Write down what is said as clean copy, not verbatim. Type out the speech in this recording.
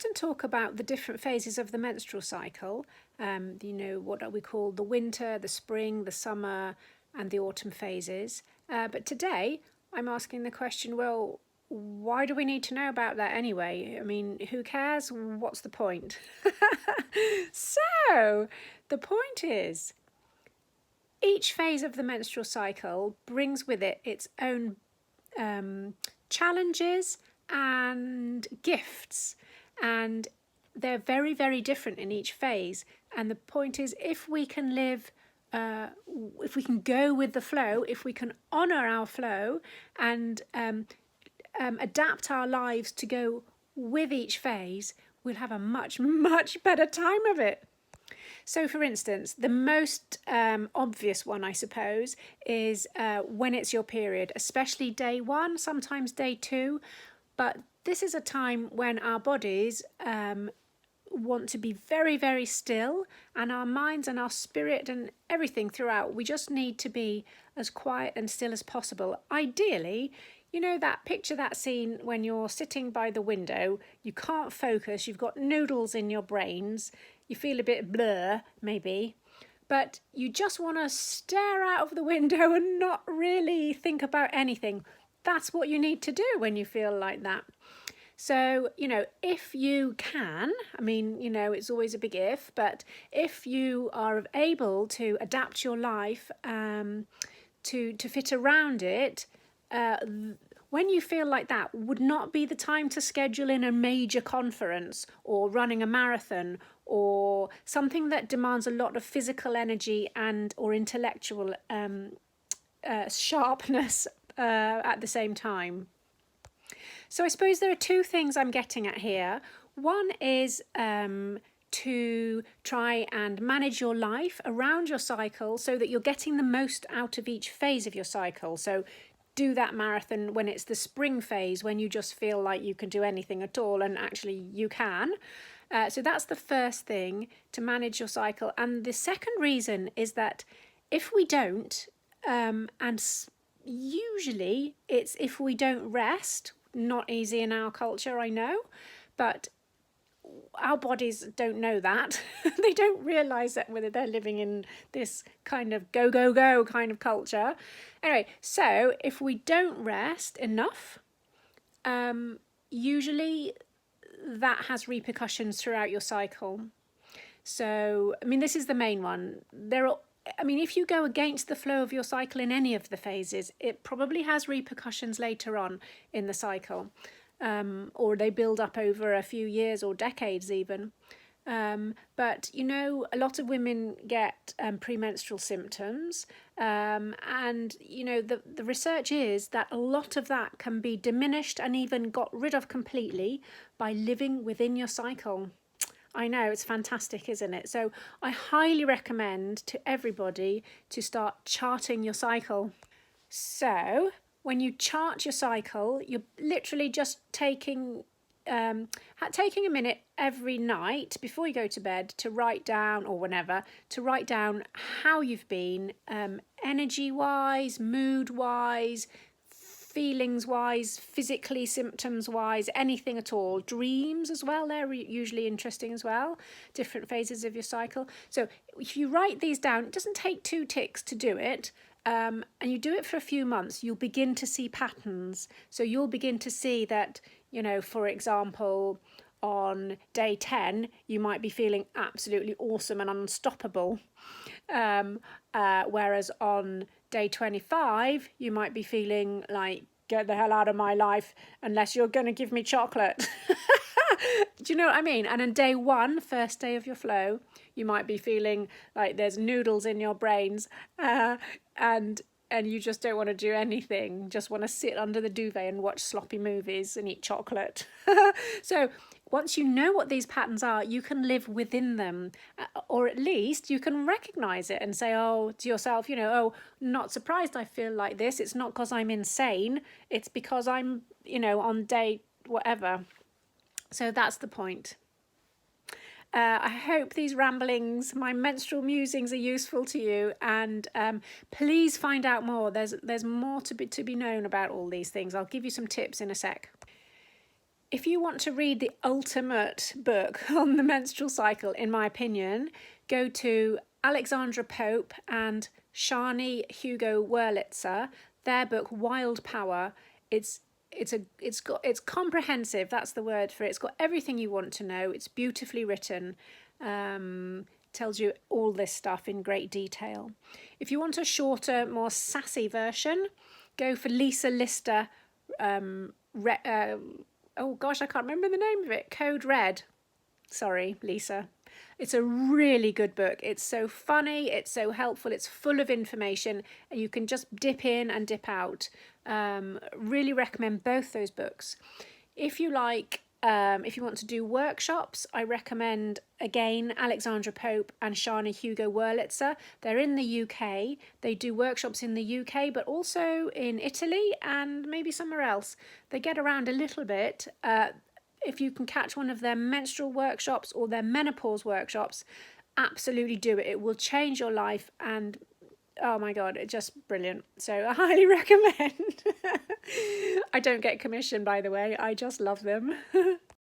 often talk about the different phases of the menstrual cycle, what we call the winter, the spring, the summer, and the autumn phases. But today I'm asking the question, well, why do we need to know about that anyway? I mean, who cares? What's the point? So, the point is, each phase of the menstrual cycle brings with it its own challenges and gifts, and they're very, very different in each phase. And the point is, if we can if we can go with the flow, if we can honour our flow and adapt our lives to go with each phase, we'll have a much, much better time of it. So, for instance, the most obvious one, I suppose, is when it's your period, especially day 1, sometimes day 2. But this is a time when our bodies want to be very, very still, and our minds and our spirit and everything throughout, we just need to be as quiet and still as possible. Ideally, you know that picture, that scene when you're sitting by the window, you can't focus, you've got noodles in your brains, you feel a bit blur maybe, but you just want to stare out of the window and not really think about anything. That's what you need to do when you feel like that. So, if you can, I mean, it's always a big if, but if you are able to adapt your life to fit around it, when you feel like that, would not be the time to schedule in a major conference or running a marathon or something that demands a lot of physical energy and or intellectual sharpness at the same time. So I suppose there are two things I'm getting at here. One is to try and manage your life around your cycle so that you're getting the most out of each phase of your cycle. So do that marathon when it's the spring phase, when you just feel like you can do anything at all, and actually you can. So that's the first thing, to manage your cycle. And the second reason is that if we don't, and usually it's if we don't rest, not easy in our culture, I know, but our bodies don't know that. They don't realise that whether they're living in this kind of go, go, go kind of culture. Anyway, so if we don't rest enough, usually that has repercussions throughout your cycle. So, I mean, this is the main one. If you go against the flow of your cycle in any of the phases, it probably has repercussions later on in the cycle, or they build up over a few years or decades even. But, a lot of women get premenstrual symptoms, and, the research is that a lot of that can be diminished and even got rid of completely by living within your cycle. I know, it's fantastic, isn't it? So I highly recommend to everybody to start charting your cycle. So when you chart your cycle, you're literally just taking a minute every night before you go to bed to write down, or whenever, to write down how you've been, energy-wise, mood-wise, feelings-wise, physically, symptoms-wise, anything at all. Dreams as well, they're usually interesting as well, different phases of your cycle. So if you write these down, it doesn't take 2 ticks to do it, and you do it for a few months, you'll begin to see patterns. So you'll begin to see that, for example, on day 10, you might be feeling absolutely awesome and unstoppable, whereas on day 25, you might be feeling like, get the hell out of my life unless you're going to give me chocolate. Do you know what I mean? And on day 1, first day of your flow, you might be feeling like there's noodles in your brains, and you just don't want to do anything, just want to sit under the duvet and watch sloppy movies and eat chocolate. So once you know what these patterns are, you can live within them, or at least you can recognise it and say, to yourself, not surprised I feel like this. It's not because I'm insane. It's because I'm, on day whatever. So that's the point. I hope these ramblings, my menstrual musings, are useful to you, and please find out more. There's more to be known about all these things. I'll give you some tips in a sec. If you want to read the ultimate book on the menstrual cycle, in my opinion, go to Alexandra Pope and Shani Hugo Wurlitzer. Their book Wild Power. It's comprehensive. That's the word for it. It's got everything you want to know. It's beautifully written. Tells you all this stuff in great detail. If you want a shorter, more sassy version, go for Lisa Lister. Oh gosh, I can't remember the name of it. Code Red. Sorry, Lisa. It's a really good book. It's so funny, it's so helpful, it's full of information, and you can just dip in and dip out. Really recommend both those books. If you like, if you want to do workshops, I recommend again Alexandra Pope and Shani Hugo Wurlitzer. They're in the UK. They do workshops in the UK, but also in Italy and maybe somewhere else. They get around a little bit. If you can catch one of their menstrual workshops or their menopause workshops, absolutely do it. It will change your life, and oh my god, it's just brilliant. So I highly recommend. I don't get commission, by the way. I just love them.